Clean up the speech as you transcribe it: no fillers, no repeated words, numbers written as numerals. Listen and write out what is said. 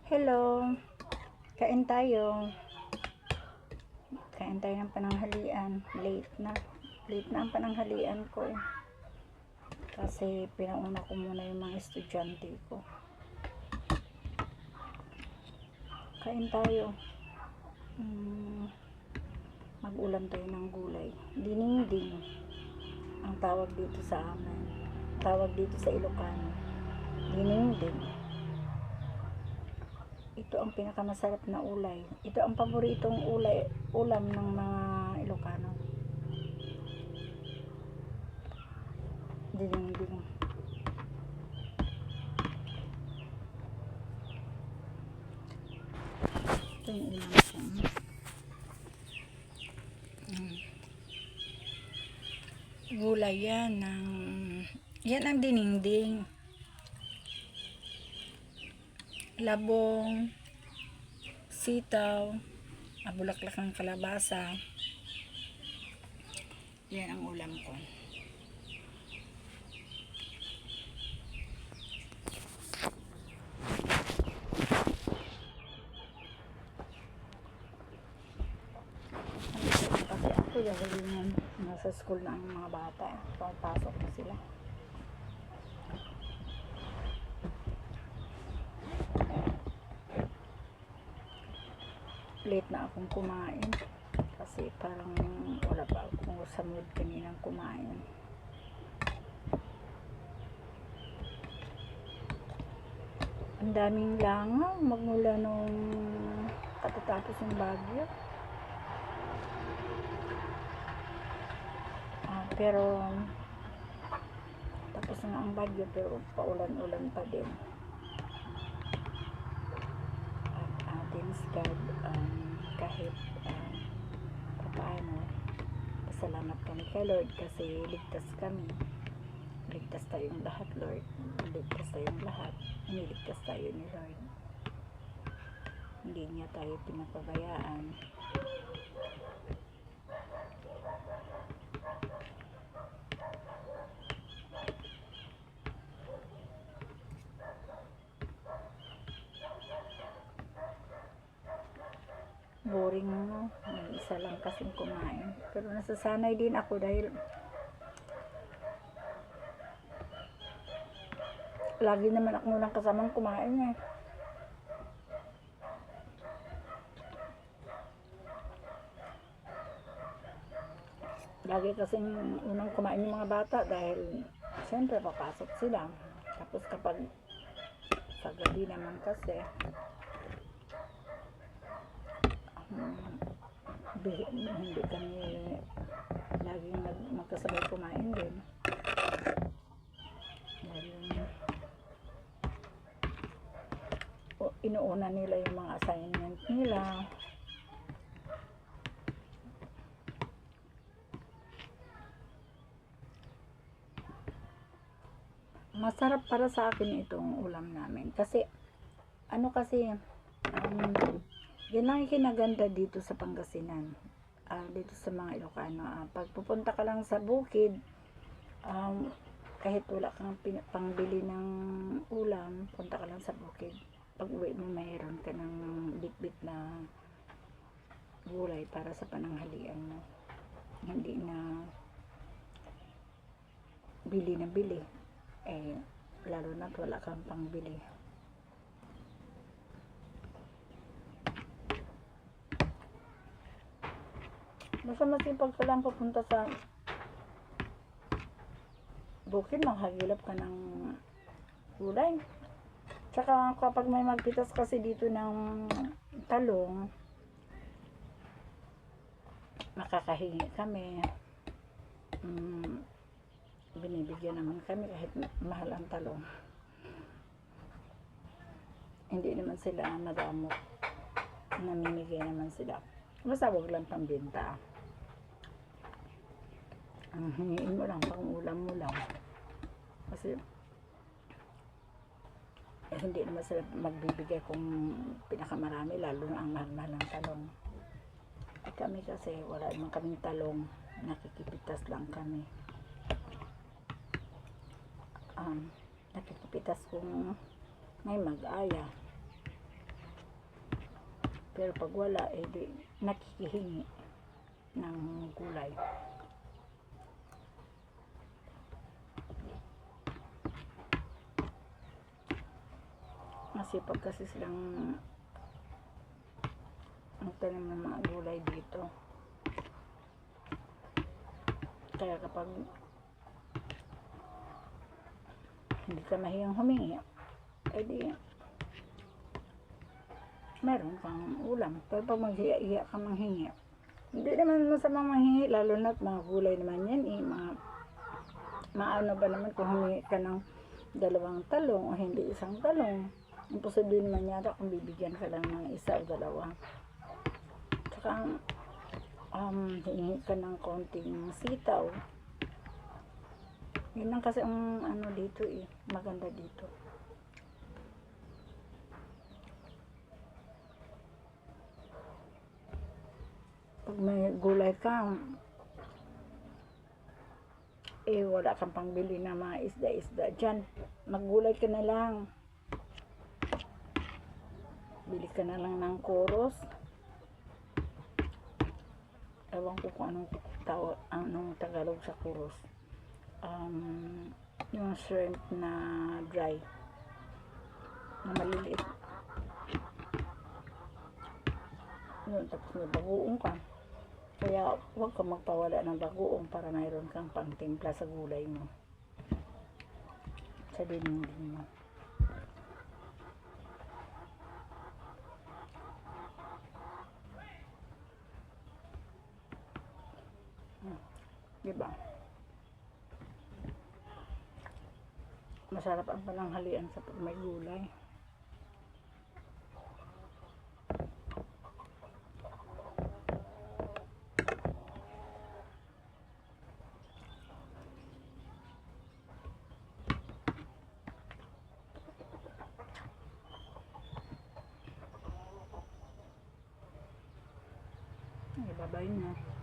Hello, kain tayo. Kain tayo ng pananghalian. Late na ang pananghalian ko eh. Kasi pinauna ko muna yung mga estudyante ko. Kain tayo. Mag-ulam tayo ng gulay. Dininding ang tawag dito sa amin. Tawag dito sa Ilocano. Dininding. Ito ang pinakamasarap na ulay. Ito ang paboritong ulam ng mga Ilocano. Dininding. Ito yung ulam ko. Gulay yan ang dininding. Labong, sitaw, bulaklak ng kalabasa. Yan ang ulam ko. Kasi ako dahil nasa school na ang mga bata, papasok na sila. Late na akong kumain kasi parang wala pa akong sa mood kaninang kumain. Ang daming langaw magmula nung katatapos ng bagyo. Pero tapos na ang bagyo pero paulan-ulan pa din. Thanks God, kahit paano, pasalamat kami kay Lord kasi ligtas kami. Ligtas tayong lahat, Lord. Ligtas tayong lahat. Iniligtas tayo ni Lord. Hindi niya tayo pinapabayaan. Boring mo, may isa lang kasing kumain. Pero nasasanay din ako dahil lagi naman ako munang kasamang kumain eh. Lagi kasing unang kumain yung mga bata dahil siyempre papasok sila. Tapos kapag sa gabi naman kasi hindi kami laging magkasabay kumain din dahil inuuna nila yung mga assignment nila. Masarap para sa akin itong ulam namin kasi yan ang kinaganda dito sa Pangasinan, dito sa mga Ilocano. Pag pupunta ka lang sa bukid, kahit wala kang pangbili ng ulam, punta ka lang sa bukid, pag uwi mo mayroon ka ng bit-bit na gulay para sa pananghalian mo, hindi na bili lalo na't wala kang pangbili. Basta masipag ka lang pupunta sa bukid, maghagilap ka ng gulay. Tsaka kapag may magpitas kasi dito ng talong, makakahingi kami. Binibigyan naman kami kahit mahal ang talong. Hindi naman sila madamot. Namimigay naman sila. Basta wag lang pambenta. Ang hingiin mo lang, pang ulam mo lang. Kasi hindi naman sila magbibigay kung pinakamarami, lalo na ang mahal-mahal ng talong. At kami kasi wala naman kaming talong, nakikipitas lang kami. Nakikipitas kung may mag-aya. Pero pag wala, eh di nakikihingi ng gulay. Masipag kasi silang magtanim ng mga gulay dito. Kaya kapag hindi ka mahiyang humingi, eh di meron kang ulam. Pero pag maghiya-hiya ka manghingi, hindi naman masamang manghingi, lalo na't mga gulay naman yan eh, maano ba naman kung humingi ka ng 2 talong o hindi 1 talong. Imposible naman yata kung bibigyan ka lang ng 1 o 2. Tsaka hingi ka ng konting sitaw. Yun lang kasi ang ano dito eh, maganda dito. Pag may gulay ka, eh wala kang pangbili ng mga isda-isda dyan, maggulay ka na lang. Bili ka na lang ng kuros. Ewan ko kung anong Tagalog sa kuros. Yung shrimp na dry, na maliliit. Yun, tapos may bagoong ka. Kaya huwag kang magpawala ng bagoong para mayroon kang pangtimpla sa gulay mo. Sa dinding mo. Diba? Masarap ang pananghalian sa pag may gulay. Ibabayin mo.